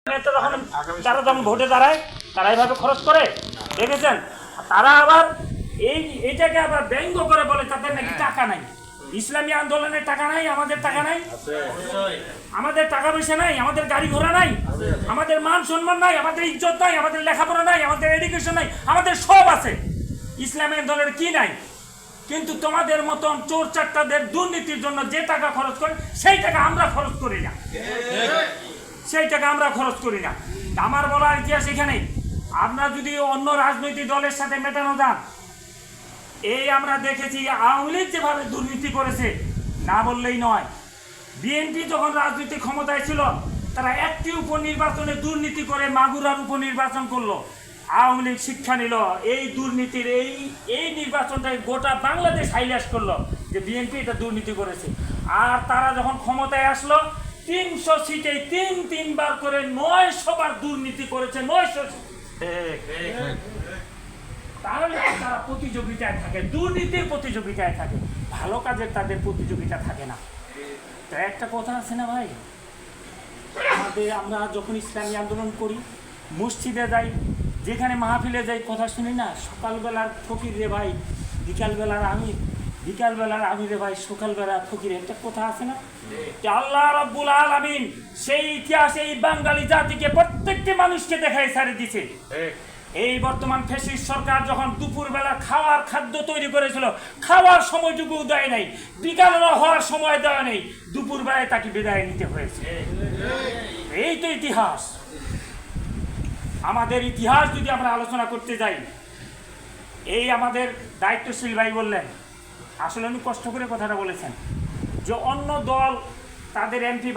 তারা যখন ভোটে দাঁড়ায় তারা এইভাবে খরচ করে দেখেছেন। তারা আবার এইটাকে আবার ব্যঙ্গ করে বলে তাদের নাকি টাকা নাই, ইসলামী আন্দোলনের টাকা নাই, আমাদের টাকা নাই, আমাদের টাকা পয়সা নাই, আমাদের গাড়ি ঘোড়া নাই, আমাদের মান সম্মান নাই, আমাদের ইজ্জত নাই, আমাদের লেখাপড়া নাই, আমাদের এডুকেশন নাই, আমাদের সব আছে, ইসলামী আন্দোলনের কি নাই? কিন্তু তোমাদের মতন চোর চাট্টাদের দুর্নীতির জন্য যে টাকা খরচ করে সেই টাকা আমরা খরচ করি না, সেই টাকা আমরা খরচ করি না। আমার বলার ইতিহাস এখানে, আপনারা যদি অন্য রাজনৈতিক দলের সাথে মেটানো যান, এই আমরা দেখেছি আওয়ামী লীগ যেভাবে দুর্নীতি করেছে না বললেই নয়। বিএনপি যখন রাজনৈতিক ক্ষমতায় ছিল তারা একটি উপনির্বাচনে দুর্নীতি করে মাগুরার উপনির্বাচন করলো। আওয়ামী লীগ শিক্ষা নিল এই দুর্নীতির এই নির্বাচনটাই গোটা বাংলাদেশ হাইলাইট করলো যে বিএনপি এটা দুর্নীতি করেছে। আর তারা যখন ক্ষমতায় আসলো 300 সিটে তিনবার করে 900 বার দুর্নীতি করেছে, 900। তাহলে তারা প্রতিযোগিতায় থাকে, দুর্নীতির প্রতিযোগিতায় থাকে, ভালো কাজের তাদের প্রতিযোগিতা থাকে না। তো একটা কথা আছে না ভাই, আমরা যখন ইসলামী আন্দোলন করি, মসজিদে যাই, যেখানে মাহফিলে যাই, কথা শুনি না, সকালবেলার ফকির রে ভাই বিকালবেলার আমির, বিকালবেলার আমির রে ভাই সকালবেলার ফকির, একটা কথা আছে না? আল্লাহ রাব্বুল আলামিন সেই ইতিহাসে এই বাঙালি জাতিকে প্রত্যেকটি মানুষকে দেখাই ছাড়ে দিছে। এই বর্তমান ফ্যাসিস্ট সরকার যখন দুপুরবেলা খাওয়ার খাদ্য তৈরি করেছিল, খাওয়ার সময়টুকু দেয় নাই, বিকালবেলা হওয়ার সময় দেওয়া নেই, দুপুরবেলায় তাকে বিদায় নিতে হয়েছে। এই তো ইতিহাস। আমাদের ইতিহাস যদি আমরা আলোচনা করতে যাই, এই আমাদের দায়িত্বশীল ভাই বললেন, আসলে উনি কষ্ট করে কথাটা বলেছেন যে অন্য দল তাদের এমপি